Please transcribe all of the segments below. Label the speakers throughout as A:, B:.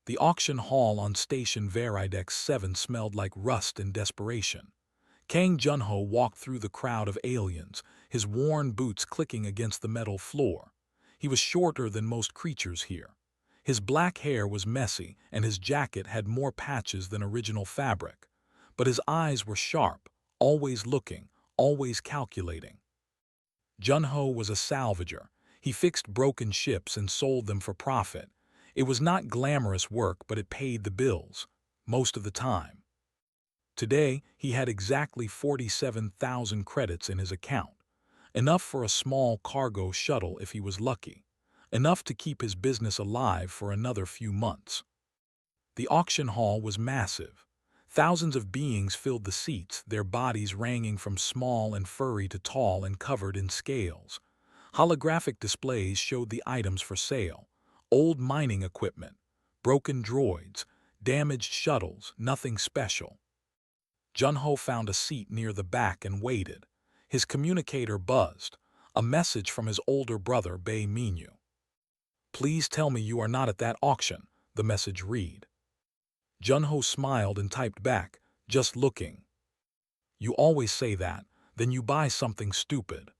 A: The auction hall on Station Veridex 7 smelled like rust and desperation. Kang Junho walked through the crowd of aliens, his worn boots clicking against the metal floor. He was shorter than most creatures here. His black hair was messy, and his jacket had more patches than original fabric. But his eyes were sharp, always looking, always calculating. Junho was a salvager. He fixed broken ships and sold them for profit. It was not glamorous work, but it paid the bills, most of the time. Today, he had exactly 47,000 credits in his account, enough for a small cargo shuttle if he was lucky, enough to keep his business alive for another few months. The auction hall was massive. Thousands of beings filled the seats, their bodies ranging from small and furry to tall and covered in scales. Holographic displays showed the items for sale: old mining equipment, broken droids, damaged shuttles, nothing special. Junho found a seat near the back and waited. His communicator buzzed, a message from his older brother Bei Minyu. "Please tell me you are not at that auction," the message read. Junho smiled and typed back, "Just looking." "You always say that, then you buy something stupid."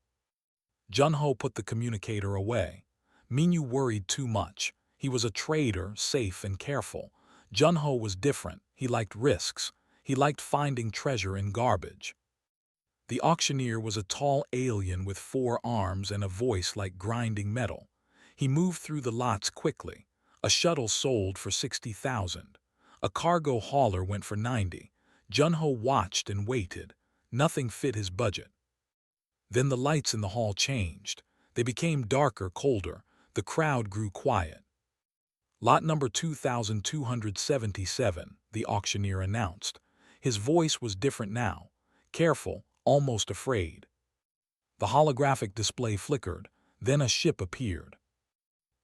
A: Junho put the communicator away. Minyu worried too much. He was a trader, safe and careful. Junho was different. He liked risks. He liked finding treasure in garbage. The auctioneer was a tall alien with 4 arms and a voice like grinding metal. He moved through the lots quickly. A shuttle sold for 60,000. A cargo hauler went for 90. Junho watched and waited. Nothing fit his budget. Then the lights in the hall changed. They became darker, colder. The crowd grew quiet. "Lot number 2277, the auctioneer announced. His voice was different now, careful, almost afraid. The holographic display flickered, then a ship appeared.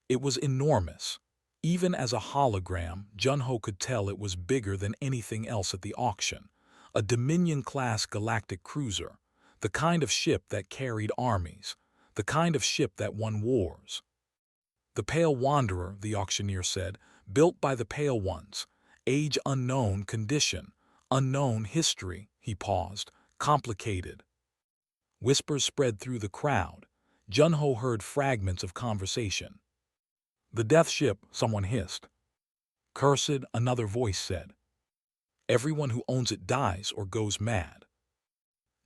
A: It was enormous. Even as a hologram, Junho could tell it was bigger than anything else at the auction. A Dominion-class galactic cruiser, the kind of ship that carried armies, the kind of ship that won wars. "The Pale Wanderer," the auctioneer said, "built by the Pale Ones. Age unknown, condition unknown, history." He paused. "Complicated." Whispers spread through the crowd. Junho heard fragments of conversation. "The death ship," someone hissed. "Cursed," another voice said. "Everyone who owns it dies or goes mad."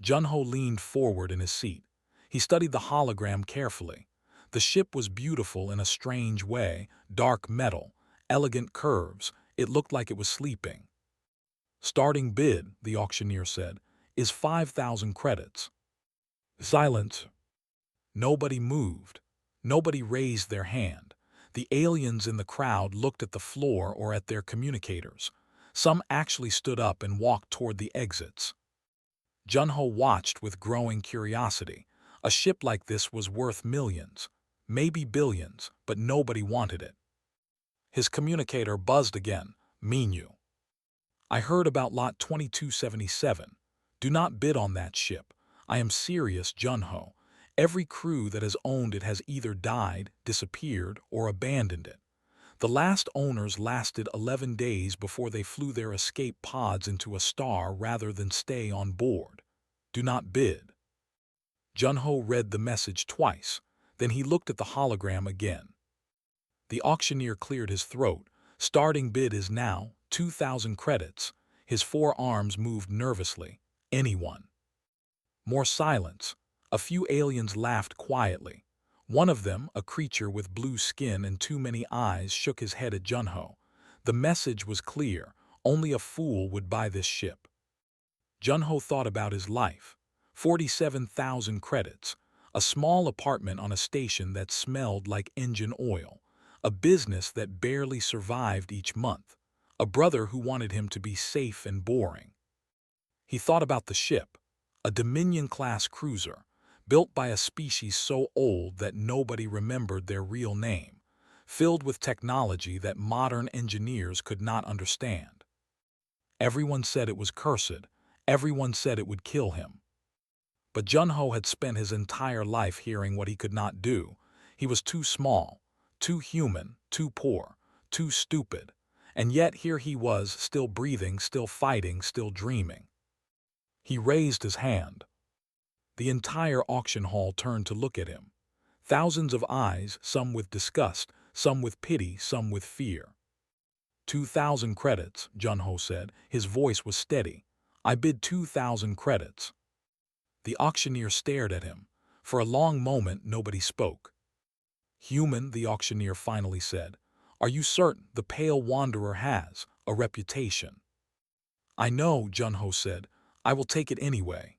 A: Junho leaned forward in his seat. He studied the hologram carefully. The ship was beautiful in a strange way, dark metal, elegant curves. It looked like it was sleeping. "Starting bid," the auctioneer said, "is 5,000 credits." Silence. Nobody moved. Nobody raised their hand. The aliens in the crowd looked at the floor or at their communicators. Some actually stood up and walked toward the exits. Junho watched with growing curiosity. A ship like this was worth millions, maybe billions, but nobody wanted it. His communicator buzzed again. "Minyu. I heard about lot 2277. Do not bid on that ship. I am serious, Junho. Every crew that has owned it has either died, disappeared, or abandoned it. The last owners lasted 11 days before they flew their escape pods into a star rather than stay on board. Do not bid." Junho read the message twice. Then he looked at the hologram again. The auctioneer cleared his throat. "Starting bid is now 2,000 credits." His 4 arms moved nervously. "Anyone." More silence. A few aliens laughed quietly. One of them, a creature with blue skin and too many eyes, shook his head at Junho. The message was clear. Only a fool would buy this ship. Junho thought about his life. 47,000 credits. A small apartment on a station that smelled like engine oil. A business that barely survived each month. A brother who wanted him to be safe and boring. He thought about the ship. A Dominion-class cruiser, built by a species so old that nobody remembered their real name, filled with technology that modern engineers could not understand. Everyone said it was cursed. Everyone said it would kill him. But Junho had spent his entire life hearing what he could not do. He was too small, too human, too poor, too stupid, And yet here he was, still breathing, still fighting, still dreaming. He raised his hand. The entire auction hall turned to look at him. Thousands of eyes, some with disgust, some with pity, some with fear. 2,000 credits, Jun-Ho said. His voice was steady. I bid 2,000 credits. The auctioneer stared at him. For a long moment, nobody spoke. Human, the auctioneer finally said, are you certain the Pale Wanderer has a reputation? I know, Jun-Ho said. I will take it anyway.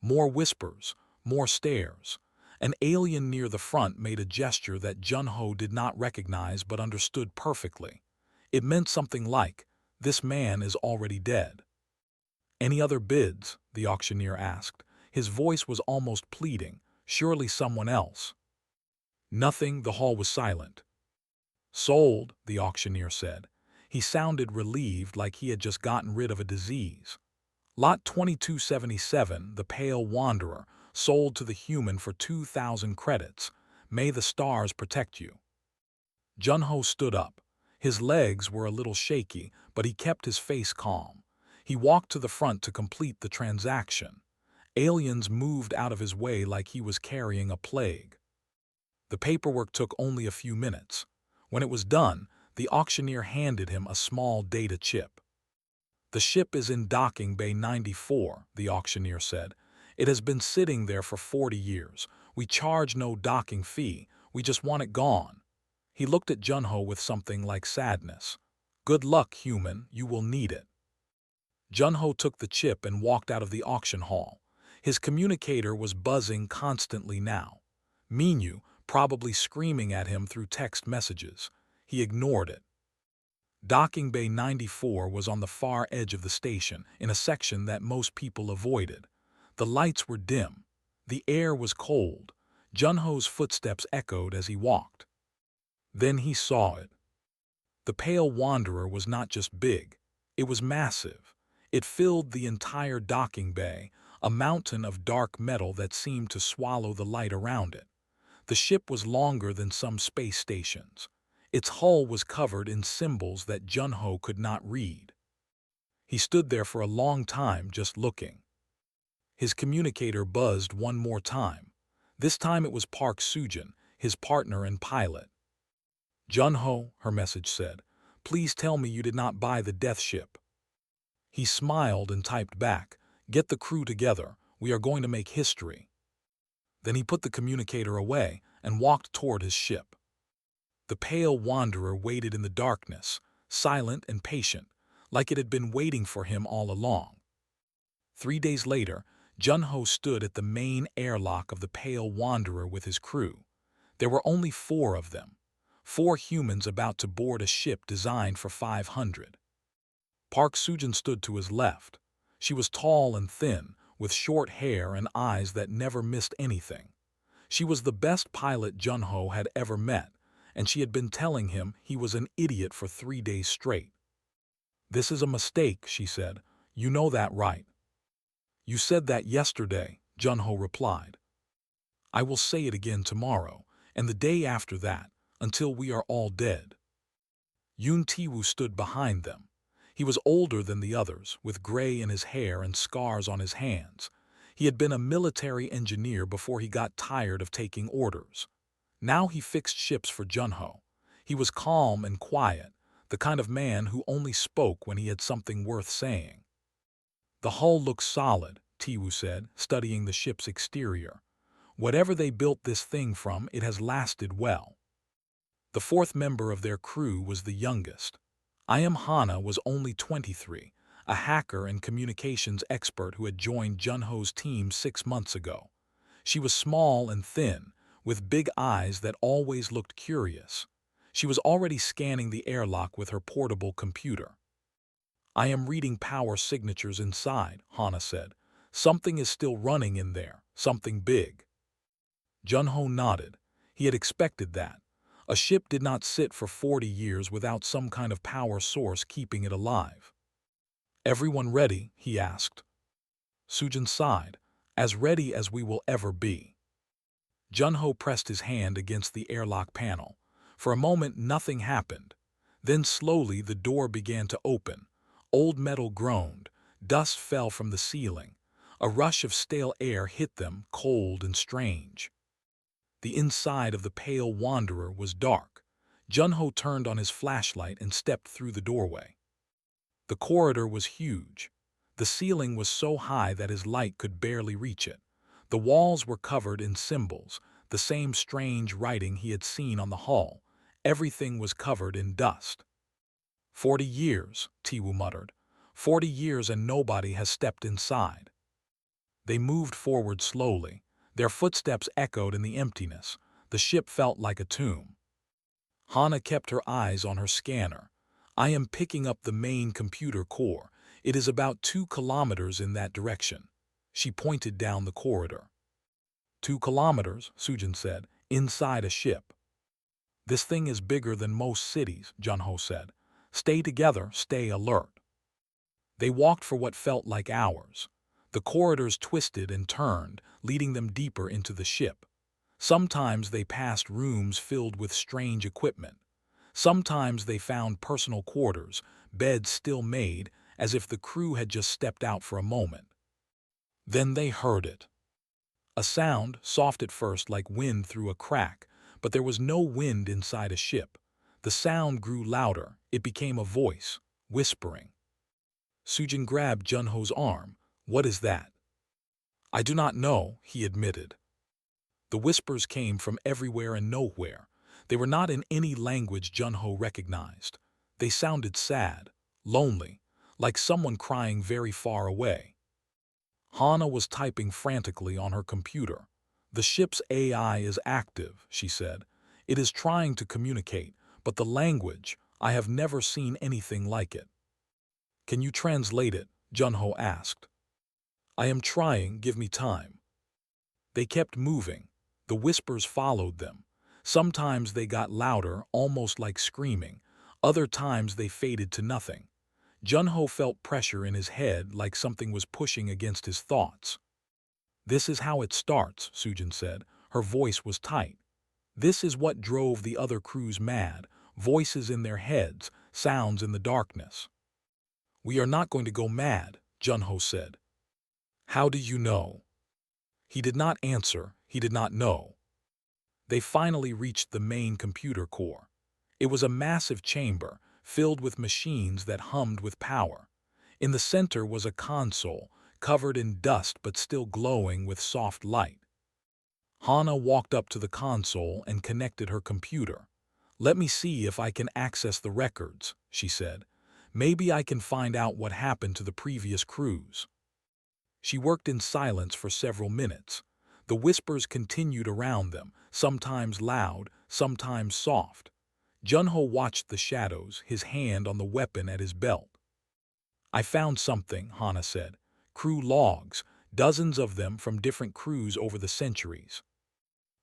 A: More whispers, more stares. An alien near the front made a gesture that Jun-Ho did not recognize but understood perfectly. It meant something like, this man is already dead. Any other bids? The auctioneer asked. His voice was almost pleading. Surely someone else. Nothing, the hall was silent. Sold, the auctioneer said. He sounded relieved, like he had just gotten rid of a disease. Lot 2277, the Pale Wanderer, sold to the human for 2,000 credits. May the stars protect you. Jun-Ho stood up. His legs were a little shaky, but he kept his face calm. He walked to the front to complete the transaction. Aliens moved out of his way like he was carrying a plague. The paperwork took only a few minutes. When it was done, the auctioneer handed him a small data chip. The ship is in docking bay 94, the auctioneer said. It has been sitting there for 40 years. We charge no docking fee. We just want it gone. He looked at Jun-Ho with something like sadness. Good luck, human. You will need it. Jun-Ho took the chip and walked out of the auction hall. His communicator was buzzing constantly now. Minyu, probably screaming at him through text messages. He ignored it. Docking Bay 94 was on the far edge of the station, in a section that most people avoided. The lights were dim. The air was cold. Jun-Ho's footsteps echoed as he walked. Then he saw it. The Pale Wanderer was not just big. It was massive. It filled the entire docking bay, a mountain of dark metal that seemed to swallow the light around it. The ship was longer than some space stations. Its hull was covered in symbols that Jun-Ho could not read. He stood there for a long time just looking. His communicator buzzed one more time. This time it was Park Sujin, his partner and pilot. Jun-Ho, her message said, please tell me you did not buy the death ship. He smiled and typed back, get the crew together, we are going to make history. Then he put the communicator away and walked toward his ship. The Pale Wanderer waited in the darkness, silent and patient, like it had been waiting for him all along. 3 days later, Jun-Ho stood at the main airlock of the Pale Wanderer with his crew. There were only 4 of them, 4 humans about to board a ship designed for 500. Park Sujin stood to his left. She was tall and thin, with short hair and eyes that never missed anything. She was the best pilot Jun-Ho had ever met, and she had been telling him he was an idiot for 3 days straight. This is a mistake, she said. You know that, right? You said that yesterday, Jun-Ho replied. I will say it again tomorrow, and the day after that, until we are all dead. Yoon Tae-woo stood behind them. He was older than the others, with gray in his hair and scars on his hands. He had been a military engineer before he got tired of taking orders. Now he fixed ships for Jun-Ho. He was calm and quiet, the kind of man who only spoke when he had something worth saying. The hull looks solid, Tae-woo said, studying the ship's exterior. Whatever they built this thing from, it has lasted well. The 4th member of their crew was the youngest. Hana was only 23, a hacker and communications expert who had joined Jun-Ho's team 6 months ago. She was small and thin, with big eyes that always looked curious. She was already scanning the airlock with her portable computer. I am reading power signatures inside, Hana said. Something is still running in there, something big. Jun-Ho nodded. He had expected that. A ship did not sit for 40 years without some kind of power source keeping it alive. Everyone ready? He asked. Sujin sighed. As ready as we will ever be. Jun-Ho pressed his hand against the airlock panel. For a moment nothing happened. Then slowly the door began to open. Old metal groaned. Dust fell from the ceiling. A rush of stale air hit them, cold and strange. The inside of the pale wanderer was dark. Junho turned on his flashlight and stepped through the doorway. The corridor was huge. The ceiling was so high that his light could barely reach it. The walls were covered in symbols, the same strange writing he had seen on the hull. Everything was covered in dust. 40 years, Tiwu muttered. 40 years and nobody has stepped inside. They moved forward slowly. Their footsteps echoed in the emptiness. The ship felt like a tomb. Hana kept her eyes on her scanner. I am picking up the main computer core. It is about 2 kilometers in that direction. She pointed down the corridor. 2 kilometers, Sujin said, inside a ship. This thing is bigger than most cities, Junho said. Stay together, stay alert. They walked for what felt like hours. The corridors twisted and turned, leading them deeper into the ship. Sometimes they passed rooms filled with strange equipment. Sometimes they found personal quarters, beds still made, as if the crew had just stepped out for a moment. Then they heard it. A sound, soft at first like wind through a crack, but there was no wind inside a ship. The sound grew louder. It became a voice, whispering. Sujin grabbed Junho's arm. What is that? I do not know, he admitted. The whispers came from everywhere and nowhere. They were not in any language Junho recognized. They sounded sad, lonely, like someone crying very far away. Hana was typing frantically on her computer. The ship's AI is active, she said. It is trying to communicate, but the language, I have never seen anything like it. Can you translate it? Junho asked. I am trying, give me time. They kept moving. The whispers followed them. Sometimes they got louder, almost like screaming. Other times they faded to nothing. Junho felt pressure in his head like something was pushing against his thoughts. This is how it starts, Sujin said. Her voice was tight. This is what drove the other crews mad. Voices in their heads, sounds in the darkness. We are not going to go mad, Junho said. How do you know? He did not answer. He did not know. They finally reached the main computer core. It was a massive chamber, filled with machines that hummed with power. In the center was a console, covered in dust but still glowing with soft light. Hana walked up to the console and connected her computer. Let me see if I can access the records, she said. Maybe I can find out what happened to the previous crews. She worked in silence for several minutes. The whispers continued around them, sometimes loud, sometimes soft. Junho watched the shadows, his hand on the weapon at his belt. I found something, Hana said. Crew logs, dozens of them from different crews over the centuries.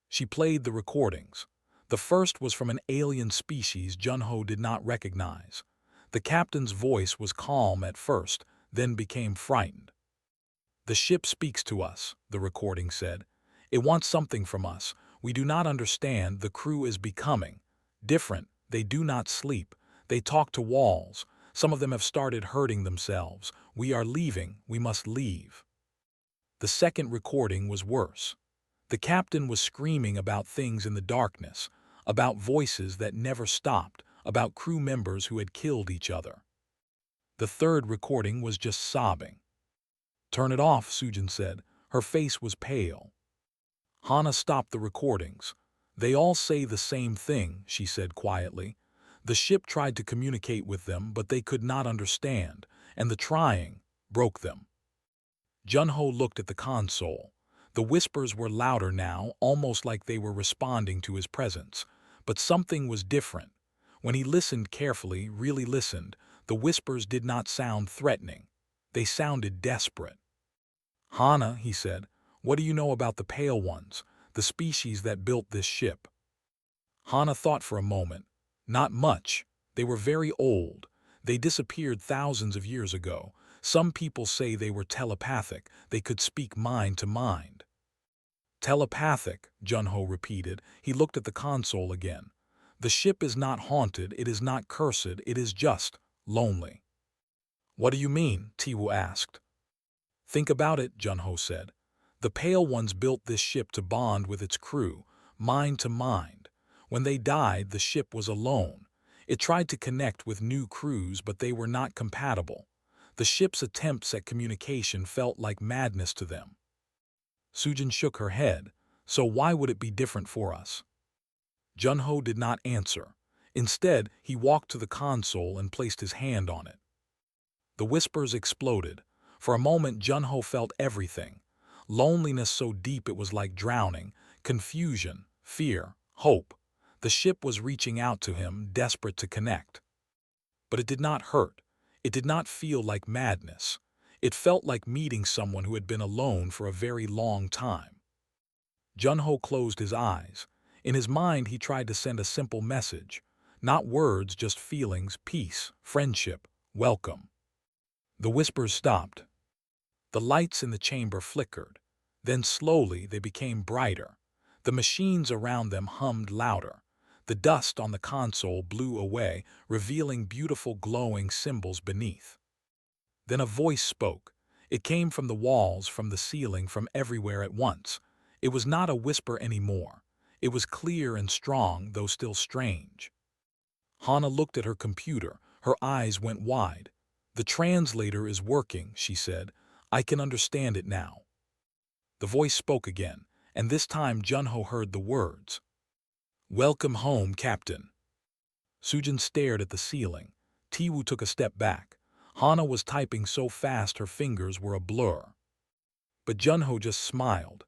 A: She played the recordings. The first was from an alien species Junho did not recognize. The captain's voice was calm at first, then became frightened. The ship speaks to us, the recording said. It wants something from us. We do not understand. The crew is becoming different. They do not sleep. They talk to walls. Some of them have started hurting themselves. We are leaving. We must leave. The second recording was worse. The captain was screaming about things in the darkness, about voices that never stopped, about crew members who had killed each other. The third recording was just sobbing. Turn it off, Sujin said. Her face was pale. Hana stopped the recordings. They all say the same thing, she said quietly. The ship tried to communicate with them, but they could not understand, and the trying broke them. Junho looked at the console. The whispers were louder now, almost like they were responding to his presence. But something was different. When he listened carefully, really listened, the whispers did not sound threatening. They sounded desperate. Hana, he said, what do you know about the Pale Ones, the species that built this ship? Hana thought for a moment. Not much. They were very old. They disappeared thousands of years ago. Some people say they were telepathic. They could speak mind to mind. Telepathic, Junho repeated. He looked at the console again. The ship is not haunted, it is not cursed, it is just lonely. What do you mean? Tiwu asked. Think about it, Junho said. The Pale Ones built this ship to bond with its crew, mind to mind. When they died, the ship was alone. It tried to connect with new crews, but they were not compatible. The ship's attempts at communication felt like madness to them. Sujin shook her head. So why would it be different for us? Junho did not answer. Instead, he walked to the console and placed his hand on it. The whispers exploded. For a moment, Junho felt everything. Loneliness so deep it was like drowning, confusion, fear, hope. The ship was reaching out to him, desperate to connect. But it did not hurt. It did not feel like madness. It felt like meeting someone who had been alone for a very long time. Junho closed his eyes. In his mind, he tried to send a simple message. Not words, just feelings, peace, friendship, welcome. The whispers stopped. The lights in the chamber flickered. Then slowly they became brighter. The machines around them hummed louder. The dust on the console blew away, revealing beautiful glowing symbols beneath. Then a voice spoke. It came from the walls, from the ceiling, from everywhere at once. It was not a whisper anymore. It was clear and strong, though still strange. Hana looked at her computer. Her eyes went wide. The translator is working, she said. I can understand it now. The voice spoke again, and this time Junho heard the words. Welcome home, Captain. Sujin stared at the ceiling. Tiwu took a step back. Hana was typing so fast her fingers were a blur. But Junho just smiled.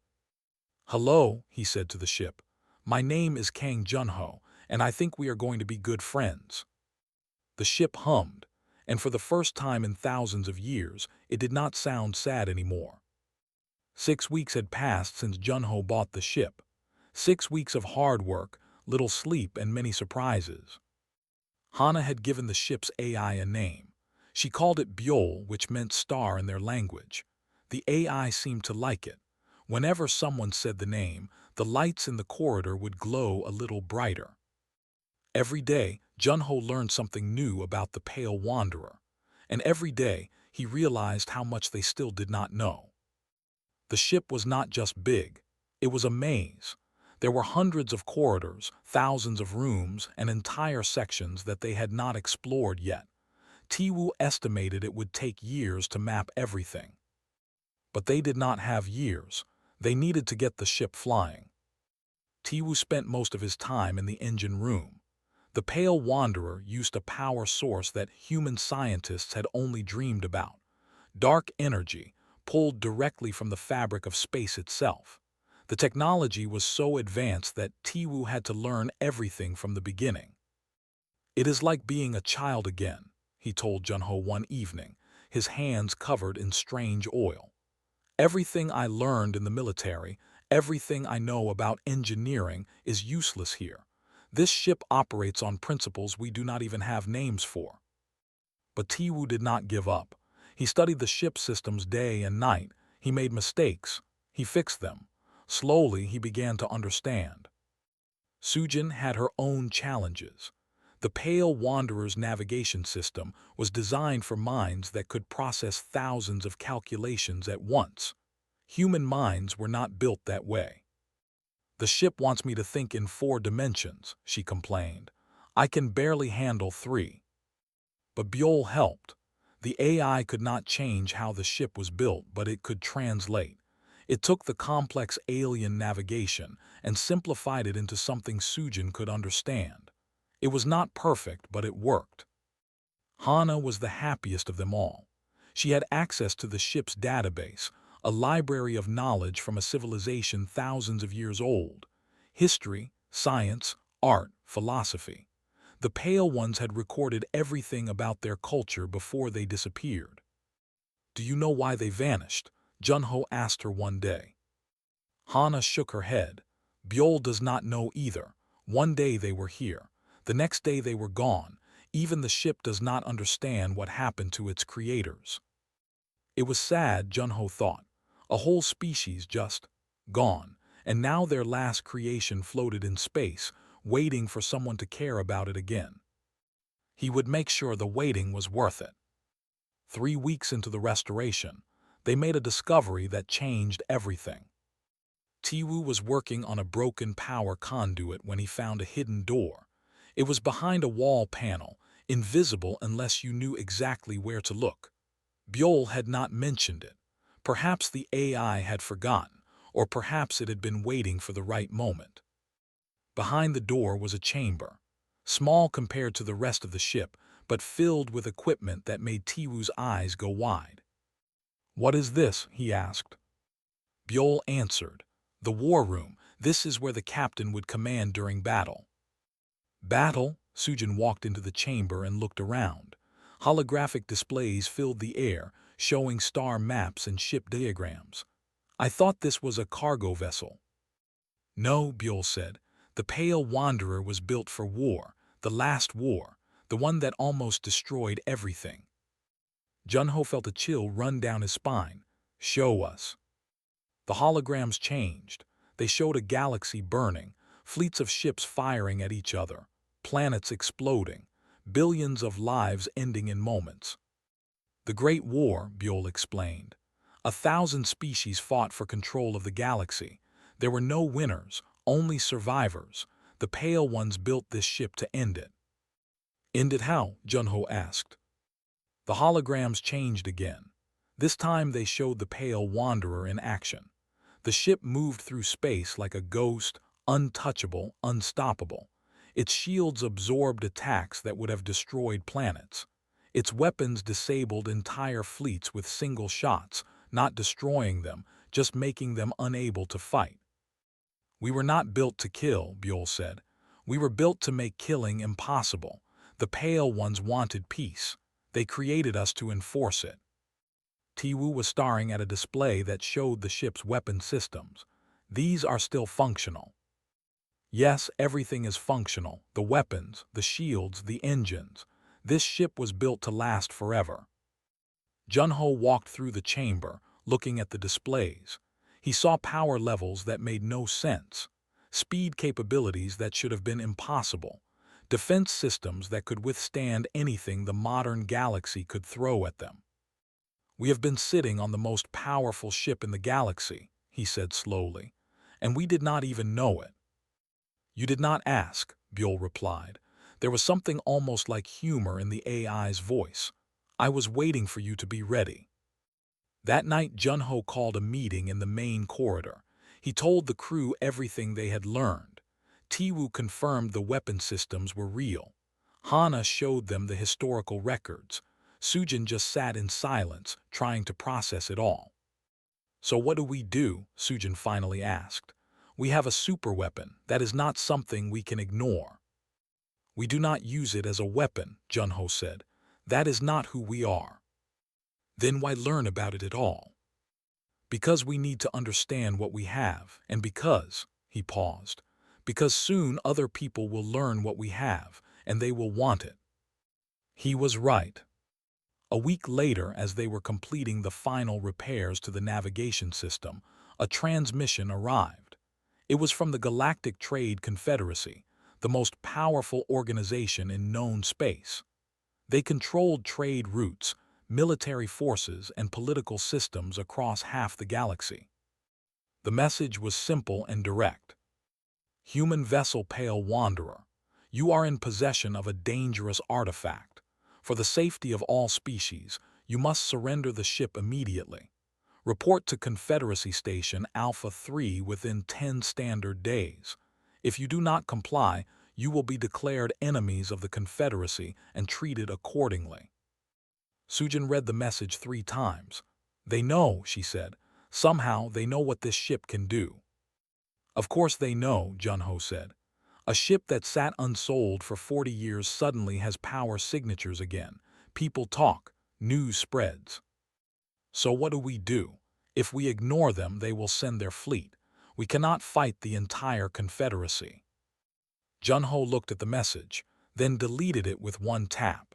A: Hello, he said to the ship. My name is Kang Junho, and I think we are going to be good friends. The ship hummed, and for the first time in thousands of years, it did not sound sad anymore. 6 weeks had passed since Junho bought the ship. 6 weeks of hard work, little sleep, and many surprises. Hana had given the ship's AI a name. She called it Byol, which meant star in their language. The AI seemed to like it. Whenever someone said the name, the lights in the corridor would glow a little brighter. Every day, Junho learned something new about the Pale Wanderer, and every day he realized how much they still did not know. The ship was not just big, it was a maze. There were hundreds of corridors, thousands of rooms, and entire sections that they had not explored yet. Tiwu estimated it would take years to map everything. But they did not have years. They needed to get the ship flying. Tiwu spent most of his time in the engine room. The Pale Wanderer used a power source that human scientists had only dreamed about. Dark energy, pulled directly from the fabric of space itself. The technology was so advanced that Tiwu had to learn everything from the beginning. It is like being a child again, he told Junho one evening, his hands covered in strange oil. Everything I learned in the military, everything I know about engineering is useless here. This ship operates on principles we do not even have names for. But Tiwu did not give up. He studied the ship systems day and night. He made mistakes. He fixed them. Slowly, he began to understand. Sujin had her own challenges. The Pale Wanderer's navigation system was designed for minds that could process thousands of calculations at once. Human minds were not built that way. The ship wants me to think in 4 dimensions, she complained. I can barely handle 3. But Byol helped. The AI could not change how the ship was built, but it could translate. It took the complex alien navigation and simplified it into something Sujin could understand. It was not perfect, but it worked. Hana was the happiest of them all. She had access to the ship's database, a library of knowledge from a civilization thousands of years old. History, science, art, philosophy. The Pale Ones had recorded everything about their culture before they disappeared. Do you know why they vanished? Junho asked her one day. Hana shook her head. Byol does not know either. One day they were here. The next day they were gone. Even the ship does not understand what happened to its creators. It was sad, Junho thought. A whole species just gone, and now their last creation floated in space, waiting for someone to care about it again. He would make sure the waiting was worth it. 3 weeks into the restoration, they made a discovery that changed everything. Tiwu was working on a broken power conduit when he found a hidden door. It was behind a wall panel, invisible unless you knew exactly where to look. Byul had not mentioned it. Perhaps the AI had forgotten, or perhaps it had been waiting for the right moment. Behind the door was a chamber, small compared to the rest of the ship, but filled with equipment that made Tiwu's eyes go wide. "What is this?" he asked. Byul answered, "The war room. This is where the captain would command during battle." Battle? Sujin walked into the chamber and looked around. Holographic displays filled the air, showing star maps and ship diagrams. "I thought this was a cargo vessel." "No," Byul said. "The Pale Wanderer was built for war, the last war, the one that almost destroyed everything." Junho felt a chill run down his spine. "Show us." The holograms changed. They showed a galaxy burning, fleets of ships firing at each other, planets exploding, billions of lives ending in moments. "The Great War," Byul explained. 1,000 species fought for control of the galaxy. There were no winners, only survivors. The Pale Ones built this ship to end it. "End it how?" Junho asked. The holograms changed again. This time they showed the Pale Wanderer in action. The ship moved through space like a ghost, untouchable, unstoppable. Its shields absorbed attacks that would have destroyed planets. Its weapons disabled entire fleets with single shots, not destroying them, just making them unable to fight. "We were not built to kill," Byul said. "We were built to make killing impossible. The Pale Ones wanted peace. They created us to enforce it." Tiwu was staring at a display that showed the ship's weapon systems. "These are still functional." "Yes, everything is functional. The weapons, the shields, the engines. This ship was built to last forever." Junho walked through the chamber, looking at the displays. He saw power levels that made no sense, speed capabilities that should have been impossible, defense systems that could withstand anything the modern galaxy could throw at them. "We have been sitting on the most powerful ship in the galaxy," he said slowly, "and we did not even know it." "You did not ask," Byul replied. There was something almost like humor in the AI's voice. "I was waiting for you to be ready." That night Junho called a meeting in the main corridor. He told the crew everything they had learned. Tiwu confirmed the weapon systems were real. Hana showed them the historical records. Sujin just sat in silence, trying to process it all. "So what do we do?" Sujin finally asked. "We have a superweapon. That is not something we can ignore." "We do not use it as a weapon," Junho said. "That is not who we are." "Then why learn about it at all?" "Because we need to understand what we have, and because," he paused, "because soon other people will learn what we have, and they will want it." He was right. A week later, as they were completing the final repairs to the navigation system, a transmission arrived. It was from the Galactic Trade Confederacy, the most powerful organization in known space. They controlled trade routes, military forces, and political systems across half the galaxy. The message was simple and direct. "Human vessel Pale Wanderer, you are in possession of a dangerous artifact. For the safety of all species, you must surrender the ship immediately. Report to Confederacy Station Alpha 3 within 10 standard days. If you do not comply, you will be declared enemies of the Confederacy and treated accordingly." Sujin read the message 3 times. "They know," she said. "Somehow they know what this ship can do." "Of course they know," Junho said. "A ship that sat unsold for 40 years suddenly has power signatures again. People talk, news spreads." "So what do we do? If we ignore them, they will send their fleet. We cannot fight the entire Confederacy." Junho looked at the message, then deleted it with one tap.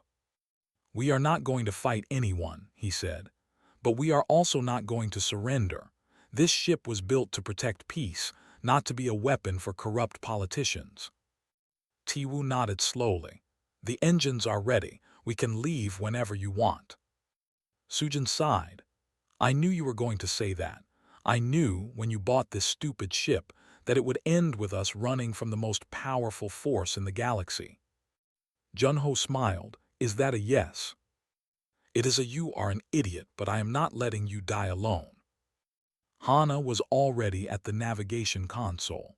A: "We are not going to fight anyone," he said. "But we are also not going to surrender. This ship was built to protect peace, not to be a weapon for corrupt politicians." Tiwu nodded slowly. The engines are ready. We can leave whenever you want. Sujin sighed. I knew you were going to say that. I knew, when you bought this stupid ship, that it would end with us running from the most powerful force in the galaxy. Junho smiled. Is that a yes? It is a you are an idiot, but I am not letting you die alone. Hana was already at the navigation console.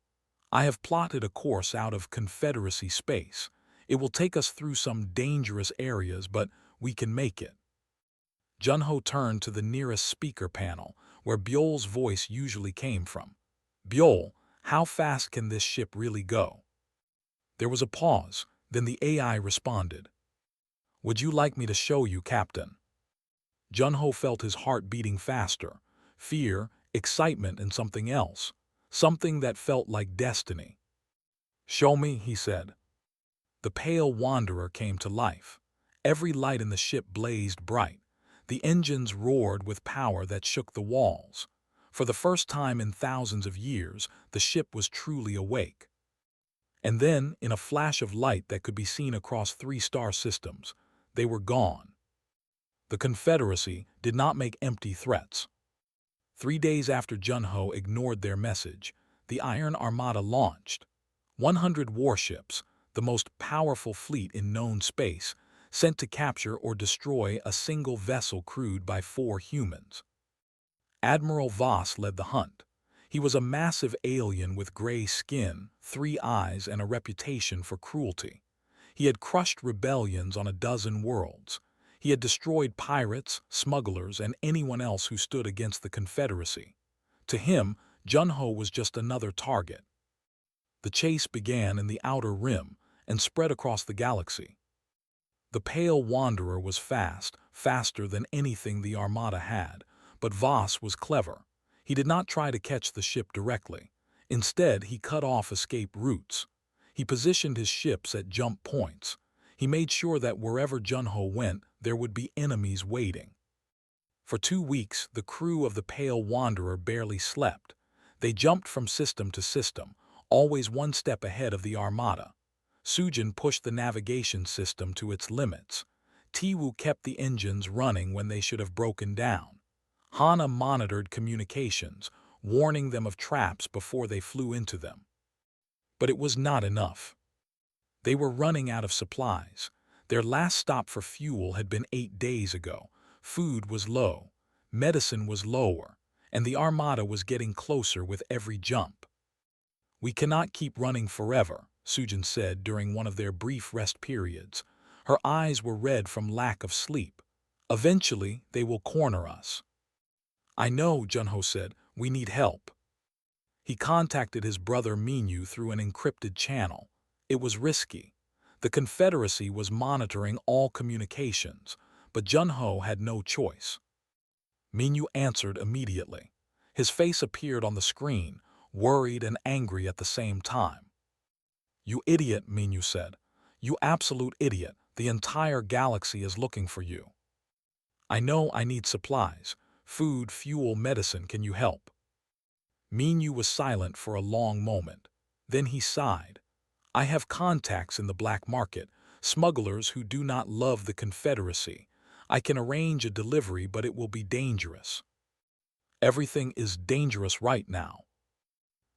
A: I have plotted a course out of Confederacy space. It will take us through some dangerous areas, but we can make it. Junho turned to the nearest speaker panel, where Byol's voice usually came from. Byol, how fast can this ship really go? There was a pause, then the AI responded. Would you like me to show you, Captain? Junho felt his heart beating faster. Fear, excitement, and something else. Something that felt like destiny. Show me, he said. The pale wanderer came to life. Every light in the ship blazed bright. The engines roared with power that shook the walls. For the first time in thousands of years, the ship was truly awake. And then, in a flash of light that could be seen across 3-star systems, they were gone. The Confederacy did not make empty threats. 3 days after Junho ignored their message, the Iron Armada launched. 100 warships, the most powerful fleet in known space, sent to capture or destroy a single vessel crewed by 4 humans. Admiral Voss led the hunt. He was a massive alien with gray skin, 3 eyes, and a reputation for cruelty. He had crushed rebellions on a dozen worlds. He had destroyed pirates, smugglers, and anyone else who stood against the Confederacy. To him, Junho was just another target. The chase began in the Outer Rim and spread across the galaxy. The pale wanderer was fast, faster than anything the Armada had, but Voss was clever. He did not try to catch the ship directly. Instead, he cut off escape routes. He positioned his ships at jump points. He made sure that wherever Junho went, there would be enemies waiting. For 2 weeks, the crew of the Pale Wanderer barely slept. They jumped from system to system, always one step ahead of the Armada. Sujin pushed the navigation system to its limits. Tiwu kept the engines running when they should have broken down. Hana monitored communications, warning them of traps before they flew into them. But it was not enough. They were running out of supplies. Their last stop for fuel had been 8 days ago. Food was low, medicine was lower, and the Armada was getting closer with every jump. We cannot keep running forever, Sujin said during one of their brief rest periods. Her eyes were red from lack of sleep. Eventually, they will corner us. I know, Junho said. We need help. He contacted his brother Minyu through an encrypted channel. It was risky. The Confederacy was monitoring all communications, but Junho had no choice. Minyu answered immediately. His face appeared on the screen, worried and angry at the same time. You idiot, Minyu said. You absolute idiot. The entire galaxy is looking for you. I know I need supplies. Food, fuel, medicine. Can you help? Minyu was silent for a long moment. Then he sighed. I have contacts in the black market, smugglers who do not love the Confederacy. I can arrange a delivery, but it will be dangerous. Everything is dangerous right now.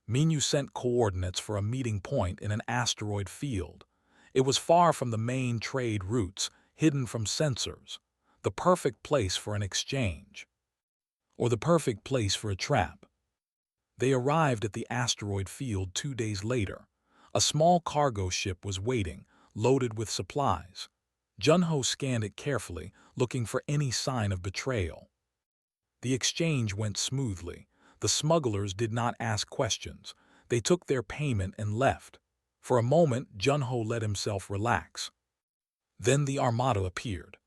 A: Minyu sent coordinates for a meeting point in an asteroid field. It was far from the main trade routes, hidden from sensors. The perfect place for an exchange. Or the perfect place for a trap. They arrived at the asteroid field 2 days later. A small cargo ship was waiting, loaded with supplies. Junho scanned it carefully, looking for any sign of betrayal. The exchange went smoothly. The smugglers did not ask questions. They took their payment and left. For a moment, Junho let himself relax. Then the Armada appeared.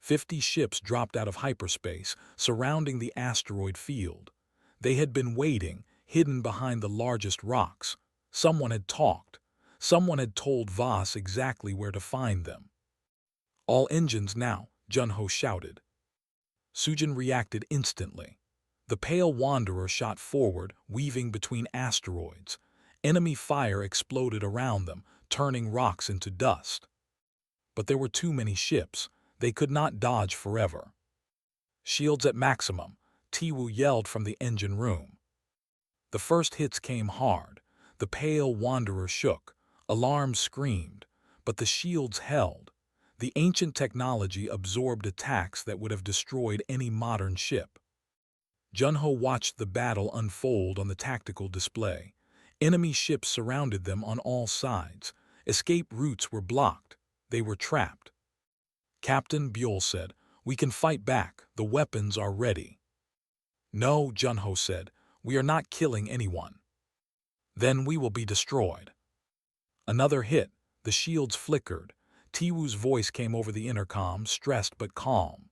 A: 50 ships dropped out of hyperspace, surrounding the asteroid field. They had been waiting, hidden behind the largest rocks. Someone had talked. Someone had told Voss exactly where to find them. All engines now, Junho shouted. Sujin reacted instantly. The Pale Wanderer shot forward, weaving between asteroids. Enemy fire exploded around them, turning rocks into dust. But there were too many ships. They could not dodge forever. "Shields at maximum," Tiwu yelled from the engine room. The first hits came hard. The pale wanderer shook. Alarms screamed. But the shields held. The ancient technology absorbed attacks that would have destroyed any modern ship. Junho watched the battle unfold on the tactical display. Enemy ships surrounded them on all sides. Escape routes were blocked. They were trapped. "Captain," Buell said, "we can fight back. The weapons are ready." "No," Junho said, "we are not killing anyone. Then we will be destroyed." Another hit. The shields flickered. Tiwu's voice came over the intercom, stressed but calm.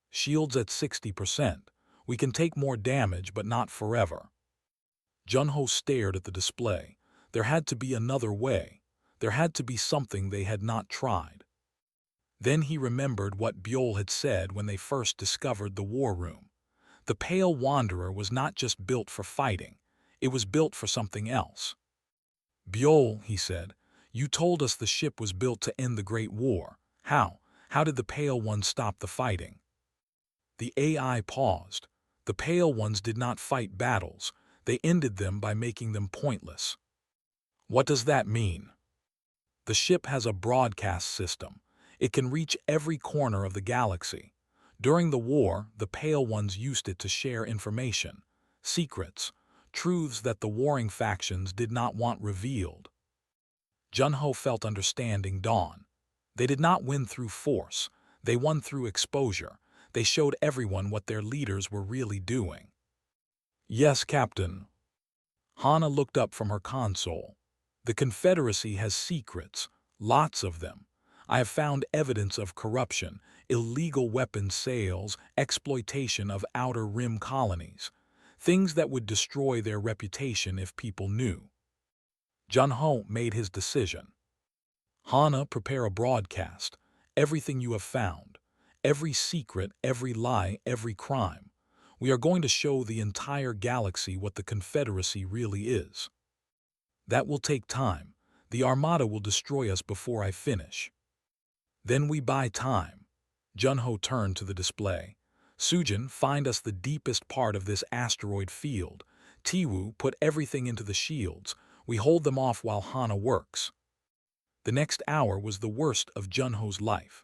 A: "Shields at 60%. We can take more damage, but not forever." Junho stared at the display. There had to be another way. There had to be something they had not tried. Then he remembered what Buell had said when they first discovered the war room. The Pale Wanderer was not just built for fighting. It was built for something else. "Buell," he said, "you told us the ship was built to end the Great War. How? How did the Pale Ones stop the fighting?" The AI paused. The Pale Ones did not fight battles. They ended them by making them pointless. "What does that mean?" "The ship has a broadcast system. It can reach every corner of the galaxy. During the war, the Pale Ones used it to share information, secrets, truths that the warring factions did not want revealed." Junho felt understanding dawn. They did not win through force. They won through exposure. They showed everyone what their leaders were really doing. "Yes, Captain." Hana looked up from her console. "The Confederacy has secrets, lots of them. I have found evidence of corruption, illegal weapons sales, exploitation of outer rim colonies, things that would destroy their reputation if people knew." Junho made his decision. "Hana, prepare a broadcast. Everything you have found. Every secret, every lie, every crime. We are going to show the entire galaxy what the Confederacy really is." "That will take time. The Armada will destroy us before I finish." "Then we buy time." Junho turned to the display. "Sujin, find us the deepest part of this asteroid field. Tiwu, put everything into the shields. We hold them off while Hana works." The next hour was the worst of Junho's life.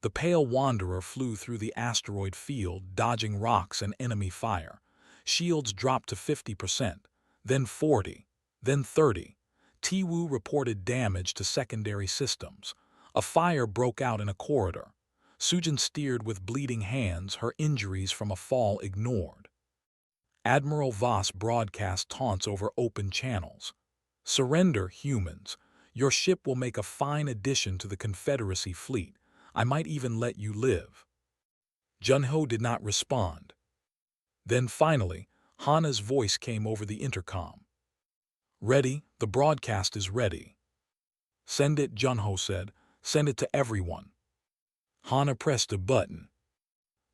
A: The Pale Wanderer flew through the asteroid field, dodging rocks and enemy fire. Shields dropped to 50%, then 40, then 30. Tiwu reported damage to secondary systems. A fire broke out in a corridor. Sujin steered with bleeding hands, her injuries from a fall ignored. Admiral Voss broadcast taunts over open channels. "Surrender, humans. Your ship will make a fine addition to the Confederacy fleet. I might even let you live." Junho did not respond. Then finally, Hana's voice came over the intercom. "Ready, the broadcast is ready." "Send it," Junho said. "Send it to everyone." Hana pressed a button.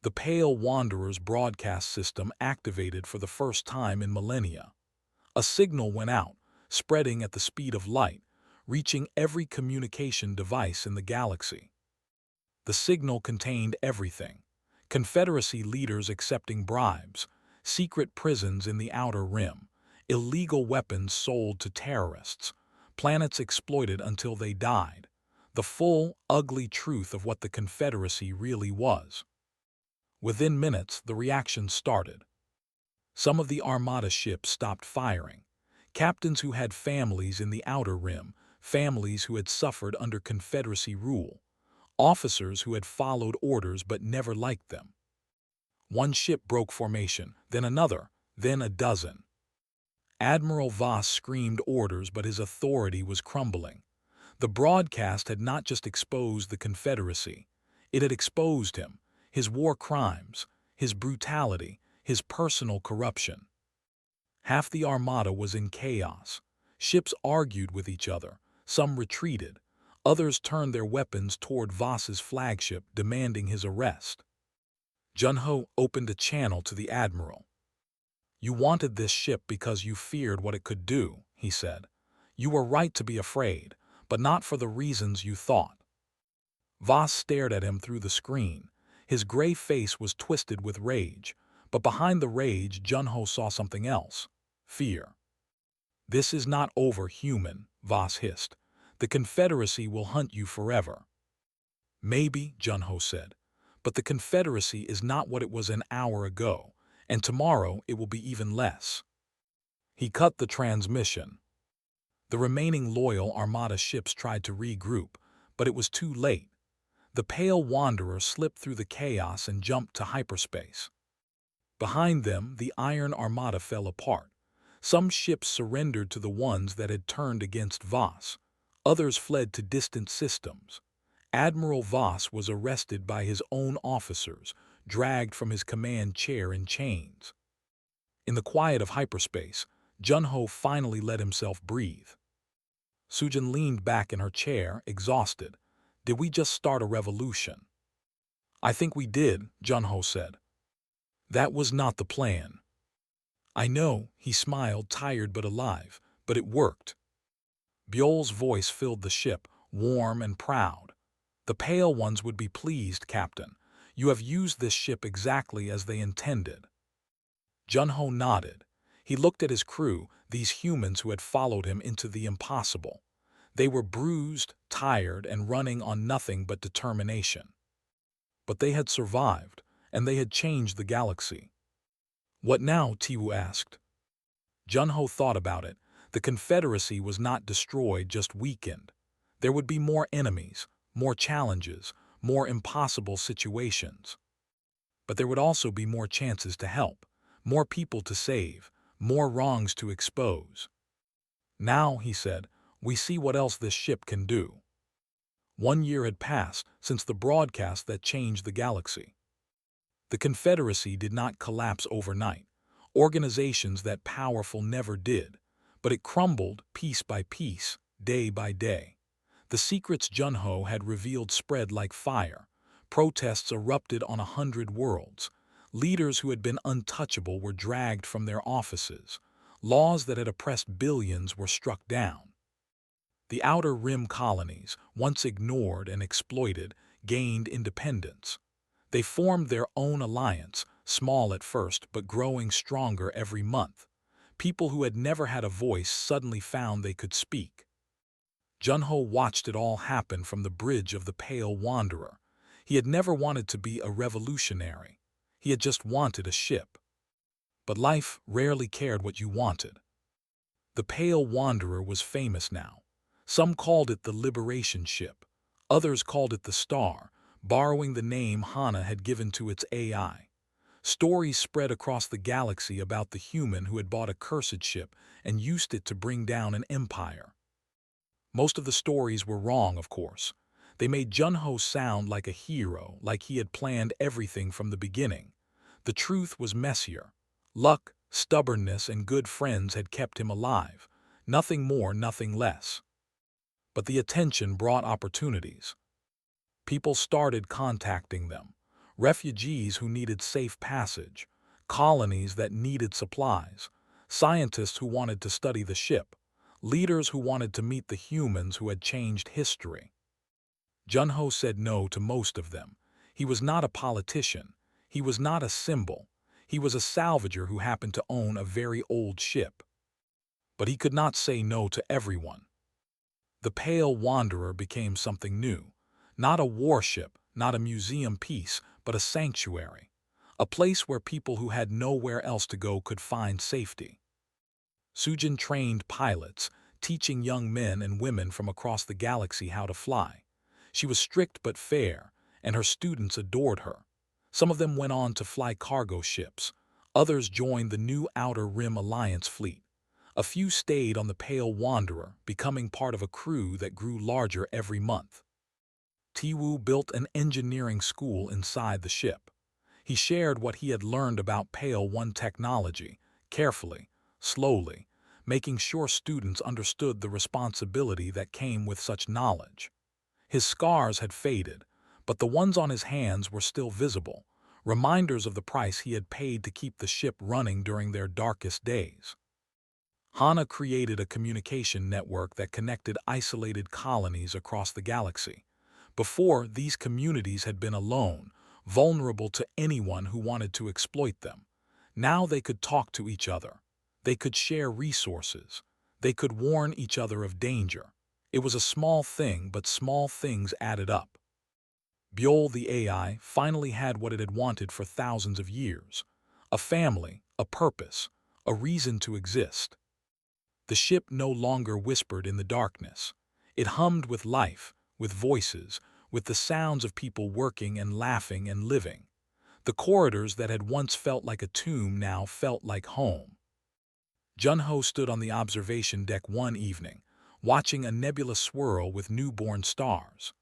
A: The Pale Wanderer's broadcast system activated for the first time in millennia. A signal went out, spreading at the speed of light, reaching every communication device in the galaxy. The signal contained everything: Confederacy leaders accepting bribes, secret prisons in the outer rim, illegal weapons sold to terrorists, planets exploited until they died, the full, ugly truth of what the Confederacy really was. Within minutes, the reaction started. Some of the Armada ships stopped firing. Captains who had families in the outer rim, families who had suffered under Confederacy rule, officers who had followed orders but never liked them. One ship broke formation, then another, then a dozen. Admiral Voss screamed orders, but his authority was crumbling. The broadcast had not just exposed the Confederacy. It had exposed him, his war crimes, his brutality, his personal corruption. Half the Armada was in chaos. Ships argued with each other. Some retreated. Others turned their weapons toward Voss's flagship, demanding his arrest. Junho opened a channel to the admiral. "You wanted this ship because you feared what it could do," he said. You were right to be afraid, but not for the reasons you thought. Voss stared at him through the screen. His gray face was twisted with rage, but behind the rage Junho saw something else. Fear. This is not over, human, Voss hissed. The Confederacy will hunt you forever. Maybe, Junho said, but the Confederacy is not what it was an hour ago, and tomorrow it will be even less. He cut the transmission. The remaining loyal Armada ships tried to regroup, but it was too late. The Pale Wanderer slipped through the chaos and jumped to hyperspace. Behind them, the Iron Armada fell apart. Some ships surrendered to the ones that had turned against Voss. Others fled to distant systems. Admiral Voss was arrested by his own officers, dragged from his command chair in chains. In the quiet of hyperspace, Junho finally let himself breathe. Sujin leaned back in her chair, exhausted. Did we just start a revolution? I think we did, Junho said. That was not the plan. I know, he smiled, tired but alive, but it worked. Buell's voice filled the ship, warm and proud. The Pale Ones would be pleased, Captain. You have used this ship exactly as they intended. Junho nodded. He looked at his crew, these humans who had followed him into the impossible. They were bruised, tired, and running on nothing but determination. But they had survived, and they had changed the galaxy. What now? Tiwu asked. Junho thought about it. The Confederacy was not destroyed, just weakened. There would be more enemies, more challenges, more impossible situations. But there would also be more chances to help, more people to save, more wrongs to expose. Now, he said, we see what else this ship can do. 1 year had passed since the broadcast that changed the galaxy. The Confederacy did not collapse overnight. Organizations that powerful never did, but it crumbled piece by piece, day by day. The secrets Junho had revealed spread like fire. Protests erupted on 100 worlds. Leaders who had been untouchable were dragged from their offices. Laws that had oppressed billions were struck down. The Outer Rim colonies, once ignored and exploited, gained independence. They formed their own alliance, small at first but growing stronger every month. People who had never had a voice suddenly found they could speak. Junho watched it all happen from the bridge of the Pale Wanderer. He had never wanted to be a revolutionary. He had just wanted a ship. But life rarely cared what you wanted. The Pale Wanderer was famous now. Some called it the Liberation Ship. Others called it the Star, borrowing the name Hana had given to its AI. Stories spread across the galaxy about the human who had bought a cursed ship and used it to bring down an empire. Most of the stories were wrong, of course. They made Junho sound like a hero, like he had planned everything from the beginning. The truth was messier. Luck, stubbornness, and good friends had kept him alive. Nothing more, nothing less. But the attention brought opportunities. People started contacting them. Refugees who needed safe passage, colonies that needed supplies, scientists who wanted to study the ship, leaders who wanted to meet the humans who had changed history. Junho said no to most of them. He was not a politician. He was not a symbol. He was a salvager who happened to own a very old ship. But he could not say no to everyone. The Pale Wanderer became something new. Not a warship, not a museum piece, but a sanctuary. A place where people who had nowhere else to go could find safety. Sujin trained pilots, teaching young men and women from across the galaxy how to fly. She was strict but fair, and her students adored her. Some of them went on to fly cargo ships. Others joined the new Outer Rim Alliance fleet. A few stayed on the Pale Wanderer, becoming part of a crew that grew larger every month. Tiwu built an engineering school inside the ship. He shared what he had learned about Pale One technology, carefully, slowly, making sure students understood the responsibility that came with such knowledge. His scars had faded, but the ones on his hands were still visible, reminders of the price he had paid to keep the ship running during their darkest days. Hana created a communication network that connected isolated colonies across the galaxy. Before, these communities had been alone, vulnerable to anyone who wanted to exploit them. Now they could talk to each other. They could share resources. They could warn each other of danger. It was a small thing, but small things added up. Bjol the AI finally had what it had wanted for thousands of years. A family, a purpose, a reason to exist. The ship no longer whispered in the darkness. It hummed with life, with voices, with the sounds of people working and laughing and living. The corridors that had once felt like a tomb now felt like home. Junho stood on the observation deck one evening, watching a nebula swirl with newborn stars.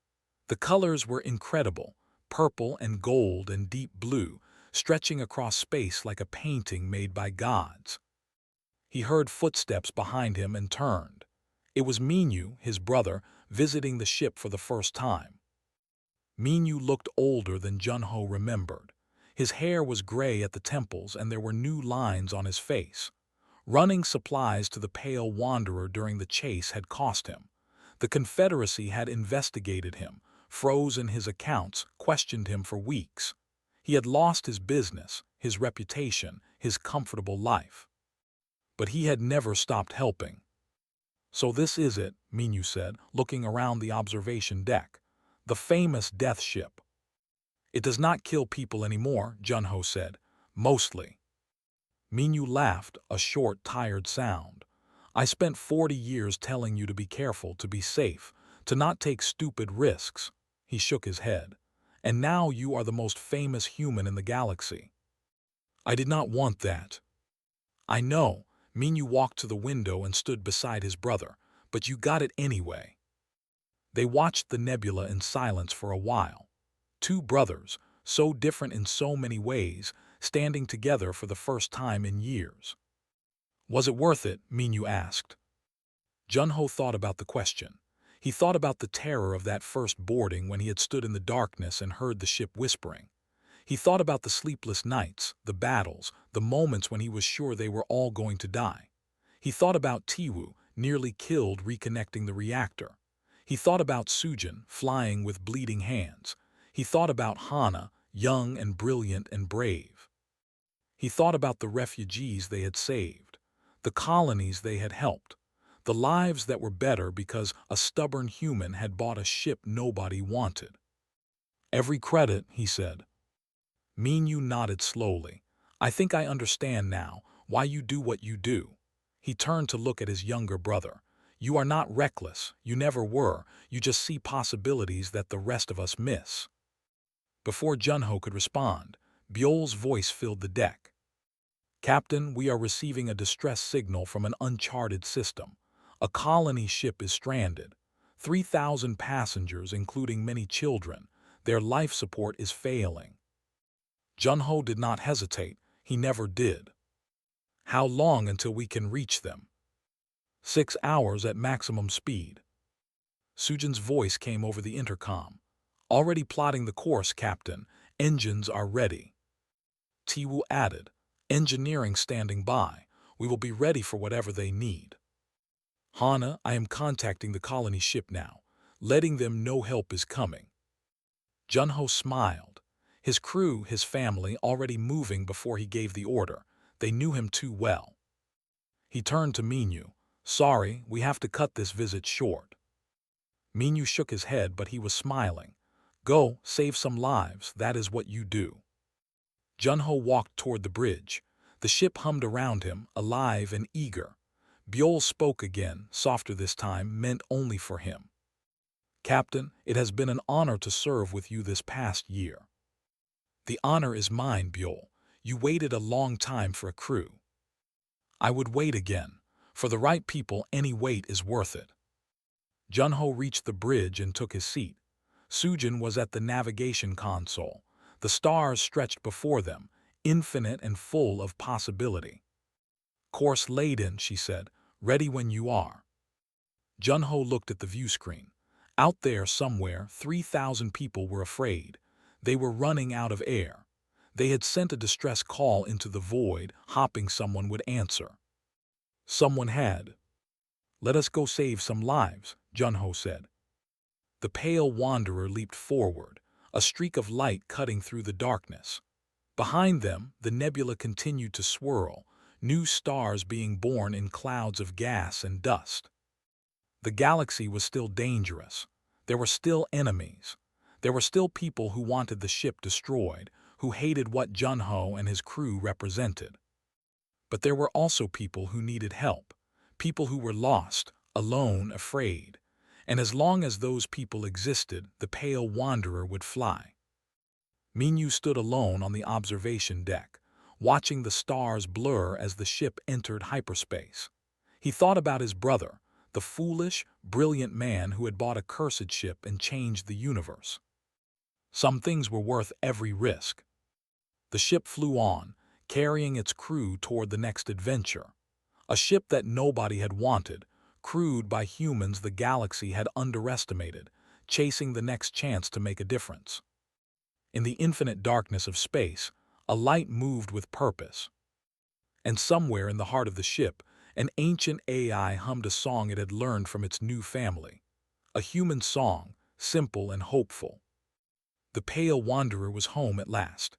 A: The colors were incredible, purple and gold and deep blue, stretching across space like a painting made by gods. He heard footsteps behind him and turned. It was Minyu, his brother, visiting the ship for the first time. Minyu looked older than Junho remembered. His hair was gray at the temples and there were new lines on his face. Running supplies to the Pale Wanderer during the chase had cost him. The Confederacy had investigated him, frozen his accounts, questioned him for weeks. He had lost his business, his reputation, his comfortable life. But he had never stopped helping. "So this is it," Minyu said, looking around the observation deck. "The famous death ship." "It does not kill people anymore," Junho said. "Mostly." Minyu laughed, a short, tired sound. "I spent 40 years telling you to be careful, to be safe, to not take stupid risks." He shook his head. "And now you are the most famous human in the galaxy." "I did not want that." "I know." Minyu walked to the window and stood beside his brother. "But you got it anyway." They watched the nebula in silence for a while. Two brothers, so different in so many ways, standing together for the first time in years. "Was it worth it?" Minyu asked. Junho thought about the question. He thought about the terror of that first boarding when he had stood in the darkness and heard the ship whispering. He thought about the sleepless nights, the battles, the moments when he was sure they were all going to die. He thought about Tiwu, nearly killed reconnecting the reactor. He thought about Sujin, flying with bleeding hands. He thought about Hana, young and brilliant and brave. He thought about the refugees they had saved, the colonies they had helped, the lives that were better because a stubborn human had bought a ship nobody wanted. "Every credit," he said. Minyu nodded slowly. "I think I understand now why you do what you do." He turned to look at his younger brother. "You are not reckless, you never were, you just see possibilities that the rest of us miss." Before Junho could respond, Bjol's voice filled the deck. "Captain, we are receiving a distress signal from an uncharted system. A colony ship is stranded. 3,000 passengers, including many children. Their life support is failing." Junho did not hesitate. He never did. "How long until we can reach them?" 6 hours at maximum speed." Sujin's voice came over the intercom. "Already plotting the course, Captain. Engines are ready." Tiwu added, "Engineering standing by. We will be ready for whatever they need." "Hana, I am contacting the colony ship now, letting them know help is coming." Junho smiled. His crew, his family, already moving before he gave the order. They knew him too well. He turned to Minyu. "Sorry, we have to cut this visit short." Minyu shook his head, but he was smiling. "Go, save some lives, that is what you do." Junho walked toward the bridge. The ship hummed around him, alive and eager. Bjol spoke again, softer this time, meant only for him. "Captain, it has been an honor to serve with you this past year." "The honor is mine, Bjol. You waited a long time for a crew." "I would wait again. For the right people, any wait is worth it." Junho reached the bridge and took his seat. Sujin was at the navigation console. The stars stretched before them, infinite and full of possibility. "Course laid in," she said. "Ready when you are." Junho looked at the view screen. Out there somewhere, 3,000 people were afraid. They were running out of air. They had sent a distress call into the void, hoping someone would answer. Someone had. "Let us go save some lives," Junho said. The pale wanderer leaped forward, a streak of light cutting through the darkness. Behind them, the nebula continued to swirl, new stars being born in clouds of gas and dust. The galaxy was still dangerous. There were still enemies. There were still people who wanted the ship destroyed, who hated what Junho and his crew represented. But there were also people who needed help, people who were lost, alone, afraid. And as long as those people existed, the pale wanderer would fly. Minyu stood alone on the observation deck, watching the stars blur as the ship entered hyperspace. He thought about his brother, the foolish, brilliant man who had bought a cursed ship and changed the universe. Some things were worth every risk. The ship flew on, carrying its crew toward the next adventure. A ship that nobody had wanted, crewed by humans the galaxy had underestimated, chasing the next chance to make a difference. In the infinite darkness of space, a light moved with purpose. And somewhere in the heart of the ship, an ancient AI hummed a song it had learned from its new family. A human song, simple and hopeful. The pale wanderer was home at last.